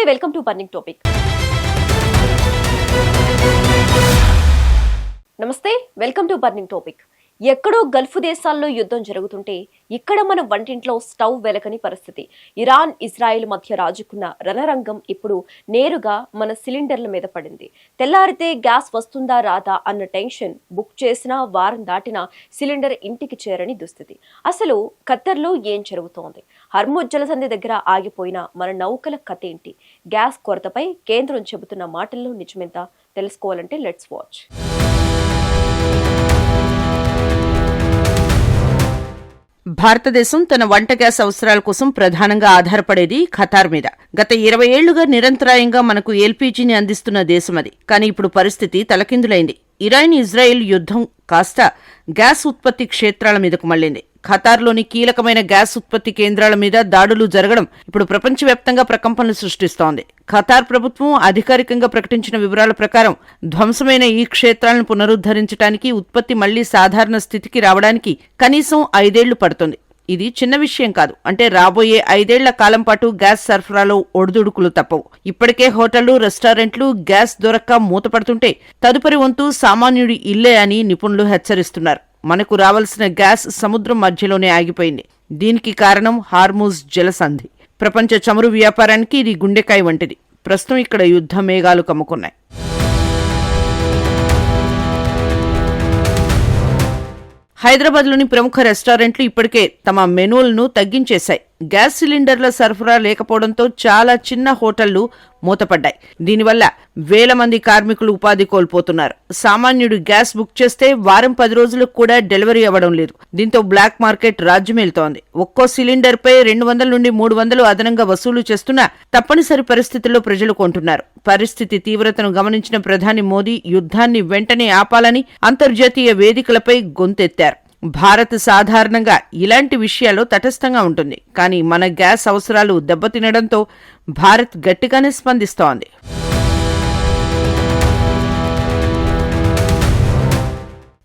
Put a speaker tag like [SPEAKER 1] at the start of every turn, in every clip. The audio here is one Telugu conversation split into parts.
[SPEAKER 1] Welcome to burning topic. నమస్తే, వెల్కమ్ టు బర్నింగ్ టాపిక్. ఎక్కడో గల్ఫ్ దేశాల్లో యుద్ధం జరుగుతుంటే ఇక్కడ మన వంటింట్లో స్టవ్ వెలకని పరిస్థితి. ఇరాన్ ఇజ్రాయెల్ మధ్య రాజుకున్న రణరంగం ఇప్పుడు నేరుగా మన సిలిండర్ల మీద పడింది. తెల్లారితే గ్యాస్ వస్తుందా రాదా అన్న టెన్షన్. బుక్ చేసినా వారం దాటినా సిలిండర్ ఇంటికి చేరని దుస్థితి. అసలు ఖత్తర్లో ఏం జరుగుతోంది? హర్ముజ్ జలసంధి దగ్గర ఆగిపోయిన మన నౌకల కథ ఏంటి? గ్యాస్ కొరతపై కేంద్రం చెబుతున్న మాటల్లో నిజమెంత? తెలుసుకోవాలంటే లెట్స్ వాచ్.
[SPEAKER 2] భారతదేశం తన వంట గ్యాస్ అవసరాల కోసం ప్రధానంగా ఆధారపడేది ఖతార్ మీద. గత 20 ఏళ్లుగా నిరంతరాయంగా మనకు ఎల్పీజీని అందిస్తున్న దేశం అది. కానీ ఇప్పుడు పరిస్థితి తలకిందులైంది. ఇరాన్ ఇజ్రాయెల్ యుద్ధం కాస్త గ్యాస్ ఉత్పత్తి క్షేత్రాల మీదకు మళ్లింది. ఖతార్లోని కీలకమైన గ్యాస్ ఉత్పత్తి కేంద్రాల మీద దాడులు జరగడం ఇప్పుడు ప్రపంచవ్యాప్తంగా ప్రకంపనలు సృష్టిస్తోంది. ఖతార్ ప్రభుత్వం అధికారికంగా ప్రకటించిన వివరాల ప్రకారం ధ్వంసమైన ఈ క్షేత్రాలను పునరుద్ధరించడానికి, ఉత్పత్తి మళ్లీ సాధారణ స్థితికి రావడానికి కనీసం 5 ఏళ్లు పడుతుంది. ఇది చిన్న విషయం కాదు. అంటే రాబోయే 5 ఏళ్ల కాలం పాటు గ్యాస్ సరఫరాలో ఒడిదుడుకులు తప్పవు. ఇప్పటికే హోటళ్లు, రెస్టారెంట్లు గ్యాస్ దొరక్క మూతపడుతుంటే తదుపరి వంతు సామాన్యుడి ఇల్లే అని నిపుణులు హెచ్చరిస్తున్నారు. మనకు రావాల్సిన గ్యాస్ సముద్రం మధ్యలోనే ఆగిపోయింది. దీనికి కారణం హార్ముజ్ జలసంధి. ప్రపంచ చమురు వ్యాపారానికి ఇది గుండెకాయ వంటిది. ప్రస్తుతం ఇక్కడ యుద్ధ మేఘాలు కమ్ముకున్నాయి. హైదరాబాద్లోని ప్రముఖ రెస్టారెంట్లు ఇప్పటికే తమ మెనూలను తగ్గించేశాయి. గ్యాస్ సిలిండర్ల సరఫరా లేకపోవడంతో చాలా చిన్న హోటళ్లు మూతపడ్డాయి. దీనివల్ల వేల మంది కార్మికులు ఉపాధి కోల్పోతున్నారు. సామాన్యుడు గ్యాస్ బుక్ చేస్తే వారం 10 రోజులకు కూడా డెలివరీ అవ్వడం లేదు. దీంతో బ్లాక్ మార్కెట్ రాజ్యమేలుతోంది. ఒక్కో సిలిండర్ పై 200 నుండి 300 అదనంగా వసూలు చేస్తున్నా తప్పనిసరి పరిస్థితుల్లో ప్రజలు కొంటున్నారు. పరిస్థితి తీవ్రతను గమనించిన ప్రధాని మోదీ యుద్ధాన్ని వెంటనే ఆపాలని అంతర్జాతీయ వేదికలపై గొంతెత్తారు. భారత్ సాధారణంగా ఇలాంటి విషయాల్లో తటస్థంగా ఉంటుంది. కానీ మన గ్యాస్ అవసరాలు దెబ్బతినడంతో భారత్ గట్టిగానే స్పందిస్తోంది.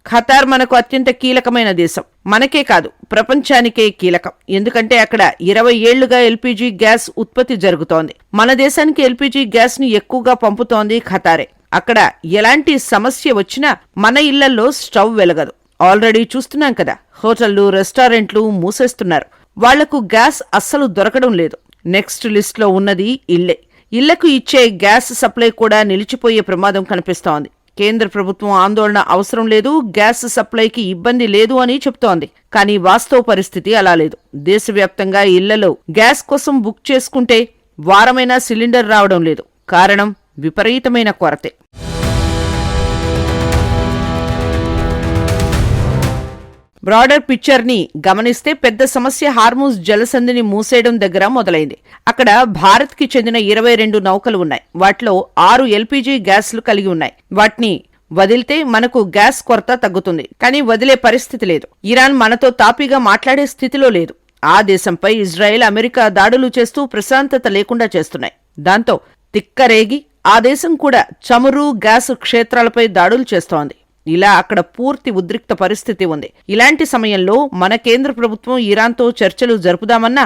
[SPEAKER 2] ఖతార్ మనకు అత్యంత కీలకమైన దేశం. మనకే కాదు, ప్రపంచానికే కీలకం. ఎందుకంటే అక్కడ 20 ఏళ్లుగా ఎల్పీజీ గ్యాస్ ఉత్పత్తి జరుగుతోంది. మన దేశానికి ఎల్పీజీ గ్యాస్ ని ఎక్కువగా పంపుతోంది ఖతారే. అక్కడ ఎలాంటి సమస్య వచ్చినా మన ఇళ్లలో స్టవ్ వెలగదు. ఆల్రెడీ చూస్తున్నాం కదా, హోటళ్లు, రెస్టారెంట్లు మూసేస్తున్నారు. వాళ్లకు గ్యాస్ అస్సలు దొరకడం లేదు. నెక్స్ట్ లిస్ట్ లో ఉన్నది ఇళ్లే. ఇళ్లకు ఇచ్చే గ్యాస్ సప్లై కూడా నిలిచిపోయే ప్రమాదం కనిపిస్తోంది. కేంద్ర ప్రభుత్వం ఆందోళన అవసరం లేదు, గ్యాస్ సప్లైకి ఇబ్బంది లేదు అని చెప్తోంది. కానీ వాస్తవ పరిస్థితి అలా లేదు. దేశవ్యాప్తంగా ఇళ్లలో గ్యాస్ కోసం బుక్ చేసుకుంటే వారమైనా సిలిండర్ రావడం లేదు. కారణం విపరీతమైన కొరతే. బ్రాడర్ పిక్చర్ ని గమనిస్తే పెద్ద సమస్య హార్ముజ్ జలసంధిని మూసేయడం దగ్గర మొదలైంది. అక్కడ భారత్ కి చెందిన 22 నౌకలు ఉన్నాయి. వాటిలో 6 ఎల్పీజీ గ్యాస్లు కలిగి ఉన్నాయి. వాటిని వదిలితే మనకు గ్యాస్ కొరత తగ్గుతుంది. కానీ వదిలే పరిస్థితి లేదు. ఇరాన్ మనతో తాపీగా మాట్లాడే స్థితిలో లేదు. ఆ దేశంపై ఇజ్రాయెల్, అమెరికా దాడులు చేస్తూ ప్రశాంతత లేకుండా చేస్తున్నాయి. దాంతో తిక్కరేగి ఆ దేశం కూడా చమురు, గ్యాస్ క్షేత్రాలపై దాడులు చేస్తోంది. ఇలా అక్కడ పూర్తి ఉద్రిక్త పరిస్థితి ఉంది. ఇలాంటి సమయంలో మన కేంద్ర ప్రభుత్వం ఇరాన్తో చర్చలు జరుపుదామన్నా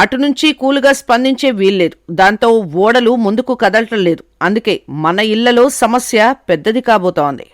[SPEAKER 2] అటు నుంచి కూలుగా స్పందించే వీల్లేదు. దాంతో ఓడలు ముందుకు కదలటం లేదు. అందుకే మన ఇళ్లలో సమస్య పెద్దది కాబోతోంది.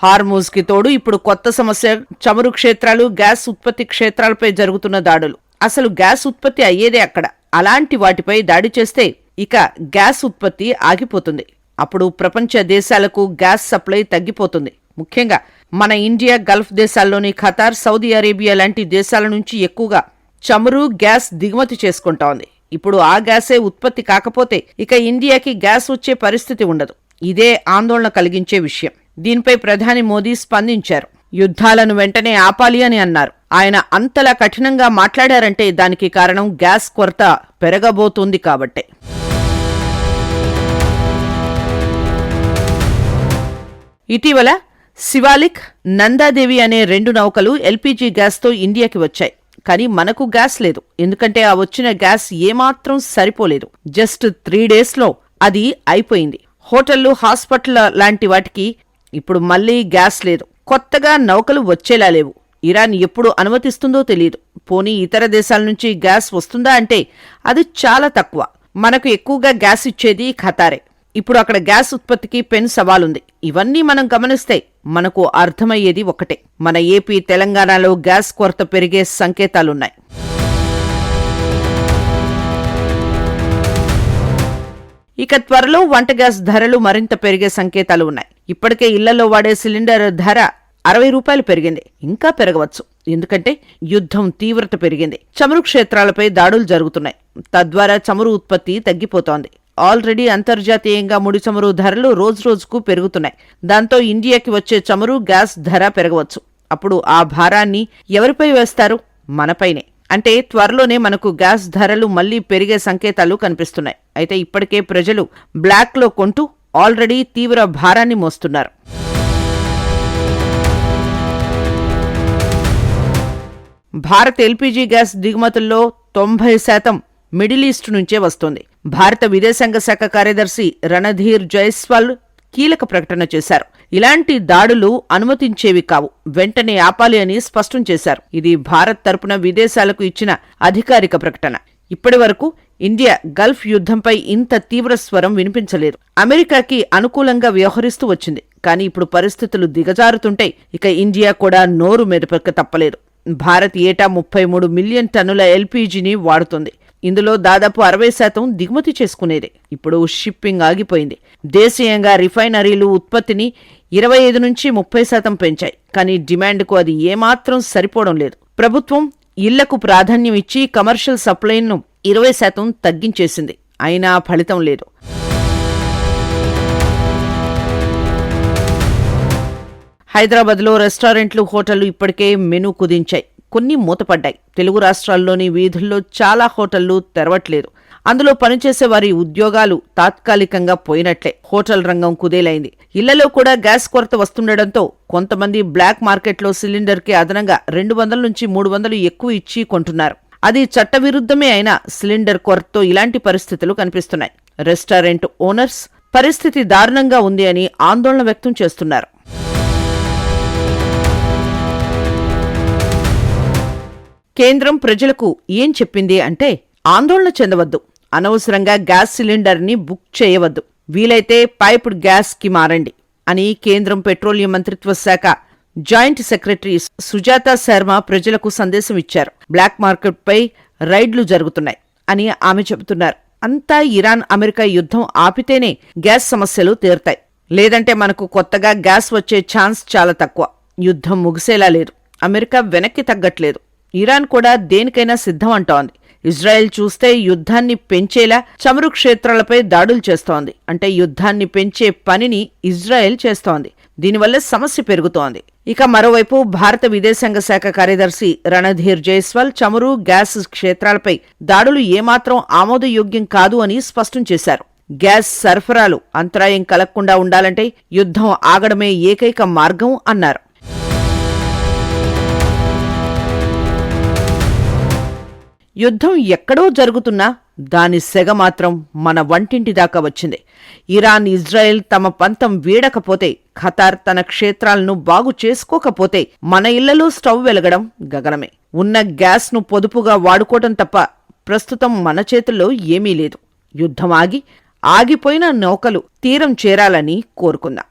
[SPEAKER 2] హార్ముజ్ కి తోడు ఇప్పుడు కొత్త సమస్య చమురు క్షేత్రాలు, గ్యాస్ ఉత్పత్తి క్షేత్రాలపై జరుగుతున్న దాడులు. అసలు గ్యాస్ ఉత్పత్తి అయ్యేదే అక్కడ. అలాంటి వాటిపై దాడి చేస్తే ఇక గ్యాస్ ఉత్పత్తి ఆగిపోతుంది. అప్పుడు ప్రపంచ దేశాలకు గ్యాస్ సప్లై తగ్గిపోతుంది. ముఖ్యంగా మన ఇండియా, గల్ఫ్ దేశాల్లోని ఖతార్, సౌదీ అరేబియా లాంటి దేశాల నుంచి ఎక్కువగా చమురు, గ్యాస్ దిగుమతి చేసుకుంటోంది. ఇప్పుడు ఆ గ్యాసే ఉత్పత్తి కాకపోతే ఇక ఇండియాకి గ్యాస్ వచ్చే పరిస్థితి ఉండదు. ఇదే ఆందోళన కలిగించే విషయం. దీనిపై ప్రధాని మోదీ స్పందించారు. యుద్ధాలను వెంటనే ఆపాలి అని అన్నారు. ఆయన అంతలా కఠినంగా మాట్లాడారంటే దానికి కారణం గ్యాస్ కొరత పెరగబోతోంది కాబట్టే. ఇటీవల శివాలిక్, నందాదేవి అనే 2 నౌకలు ఎల్పీజీ గ్యాస్తో ఇండియాకి వచ్చాయి. కానీ మనకు గ్యాస్ లేదు. ఎందుకంటే ఆ వచ్చిన గ్యాస్ ఏమాత్రం సరిపోలేదు. జస్ట్ 3 డేస్లో అది అయిపోయింది. హోటళ్లు, హాస్పిటల్ లాంటి వాటికి ఇప్పుడు మళ్లీ గ్యాస్ లేదు. కొత్తగా నౌకలు వచ్చేలా లేవు. ఇరాన్ ఎప్పుడు అనుమతిస్తుందో తెలియదు. పోనీ ఇతర దేశాల నుంచి గ్యాస్ వస్తుందా అంటే అది చాలా తక్కువ. మనకు ఎక్కువగా గ్యాస్ ఇచ్చేది ఖతారే. ఇప్పుడు అక్కడ గ్యాస్ ఉత్పత్తికి పెను సవాలుంది. ఇవన్నీ మనం గమనిస్తే మనకు అర్థమయ్యేది ఒకటే, మన ఏపీ తెలంగాణలో గ్యాస్ కొరత పెరిగే సంకేతాలున్నాయి. ఇక త్వరలో వంట గ్యాస్ ధరలు మరింత పెరిగే సంకేతాలు ఉన్నాయి. ఇప్పటికే ఇళ్లలో వాడే సిలిండర్ ధర 60 రూపాయలు పెరిగింది. ఇంకా పెరగవచ్చు. ఎందుకంటే యుద్ధం తీవ్రత పెరిగింది. చమురు క్షేత్రాలపై దాడులు జరుగుతున్నాయి. తద్వారా చమురు ఉత్పత్తి తగ్గిపోతోంది. ఆల్రెడీ అంతర్జాతీయంగా ముడి చమురు ధరలు రోజురోజుకు పెరుగుతున్నాయి. దాంతో ఇండియాకి వచ్చే చమురు గ్యాస్ ధర పెరగవచ్చు. అప్పుడు ఆ భారాన్ని ఎవరిపై వేస్తారు? మనపైనే. అంటే త్వరలోనే మనకు గ్యాస్ ధరలు మళ్లీ పెరిగే సంకేతాలు కనిపిస్తున్నాయి. అయితే ఇప్పటికే ప్రజలు బ్లాక్లో కొంటూ ఆల్రెడీ తీవ్ర భారాన్ని మోస్తున్నారు. భారత్ ఎల్పీజీ గ్యాస్ దిగుమతుల్లో 90% మిడిల్ ఈస్ట్ నుంచే వస్తోంది. భారత విదేశాంగ శాఖ కార్యదర్శి రణధీర్ జైస్వాల్ కీలక ప్రకటన చేశారు. ఇలాంటి దాడులు అనుమతించేవి కావు, వెంటనే ఆపాలి అని స్పష్టం చేశారు. ఇది భారత్ తరపున విదేశాలకు ఇచ్చిన అధికారిక ప్రకటన. ఇప్పటి వరకు ఇండియా గల్ఫ్ యుద్ధంపై ఇంత తీవ్ర స్వరం వినిపించలేదు. అమెరికాకి అనుకూలంగా వ్యవహరిస్తూ వచ్చింది. కానీ ఇప్పుడు పరిస్థితులు దిగజారుతుంటే ఇక ఇండియా కూడా నోరు మెదపక తప్పలేదు. భారత్ ఏటా 33 మిలియన్ టన్నుల ఎల్పీజీని వాడుతుంది. ఇందులో దాదాపు 60% దిగుమతి చేసుకునేదే. ఇప్పుడు షిప్పింగ్ ఆగిపోయింది. దేశీయంగా రిఫైనరీలు ఉత్పత్తిని 25 నుంచి 30% పెంచాయి. కానీ డిమాండ్కు అది ఏమాత్రం సరిపోవడం లేదు. ప్రభుత్వం ఇళ్లకు ప్రాధాన్యం ఇచ్చి కమర్షియల్ సప్లైను 20% తగ్గించేసింది. అయినా ఫలితం లేదు. హైదరాబాద్లో రెస్టారెంట్లు, హోటళ్లు ఇప్పటికే మెనూ కుదించాయి. కొన్ని మూతపడ్డాయి. తెలుగు రాష్ట్రాల్లోని వీధుల్లో చాలా హోటళ్లు తెరవట్లేదు. అందులో పనిచేసే వారి ఉద్యోగాలు తాత్కాలికంగా పోయినట్లే. హోటల్ రంగం కుదేలైంది. ఇళ్లలో కూడా గ్యాస్ కొరత వస్తుండటంతో కొంతమంది బ్లాక్ మార్కెట్లో సిలిండర్కి అదనంగా 200 నుంచి 300 ఎక్కువ ఇచ్చి కొంటున్నారు. అది చట్టవిరుద్ధమే అయినా సిలిండర్ కొరతతో ఇలాంటి పరిస్థితులు కనిపిస్తున్నాయి. రెస్టారెంట్ ఓనర్స్ పరిస్థితి దారుణంగా ఉంది అని ఆందోళన వ్యక్తం చేస్తున్నారు. కేంద్రం ప్రజలకు ఏం చెప్పింది అంటే, ఆందోళన చెందవద్దు, అనవసరంగా గ్యాస్ సిలిండర్ ని బుక్ చేయవద్దు, వీలైతే పైప్డ్ గ్యాస్ కి మారండి అని కేంద్రం పెట్రోలియం మంత్రిత్వ శాఖ జాయింట్ సెక్రటరీ సుజాత శర్మ ప్రజలకు సందేశం ఇచ్చారు. బ్లాక్ మార్కెట్ పై రైడ్లు జరుగుతున్నాయి అని ఆమె చెబుతున్నారు. అంతా ఇరాన్ అమెరికా యుద్ధం ఆపితేనే గ్యాస్ సమస్యలు తీరుతాయి. లేదంటే మనకు కొత్తగా గ్యాస్ వచ్చే ఛాన్స్ చాలా తక్కువ. యుద్ధం ముగిసేలా లేదు. అమెరికా వెనక్కి తగ్గట్లేదు. ఇరాన్ కూడా దేనికైనా సిద్ధం అంటోంది. ఇజ్రాయెల్ చూస్తే యుద్ధాన్ని పెంచేలా చమురు క్షేత్రాలపై దాడులు చేస్తోంది. అంటే యుద్ధాన్ని పెంచే పనిని ఇజ్రాయెల్ చేస్తోంది. దీనివల్ల సమస్య పెరుగుతోంది. ఇక మరోవైపు భారత విదేశాంగ శాఖ కార్యదర్శి రణధీర్ జైస్వాల్ చమురు, గ్యాస్ క్షేత్రాలపై దాడులు ఏమాత్రం ఆమోదయోగ్యం కాదు అని స్పష్టం చేశారు. గ్యాస్ సరఫరాలు అంతరాయం కలగకుండా ఉండాలంటే యుద్ధం ఆగడమే ఏకైక మార్గం అన్నారు. యుద్ధం ఎక్కడో జరుగుతున్నా దాని సెగ మాత్రం మన వంటింటి దాకా వచ్చింది. ఇరాన్, ఇజ్రాయెల్ తమ పంతం వీడకపోతే, ఖతార్ తన క్షేత్రాలను బాగు చేసుకోకపోతే మన ఇళ్లలో స్టవ్ వెలగడం గగనమే. ఉన్న గ్యాస్ను పొదుపుగా వాడుకోవటం తప్ప ప్రస్తుతం మన చేతుల్లో ఏమీ లేదు. యుద్ధం ఆగిపోయిన నౌకలు తీరం చేరాలని కోరుకుందాం.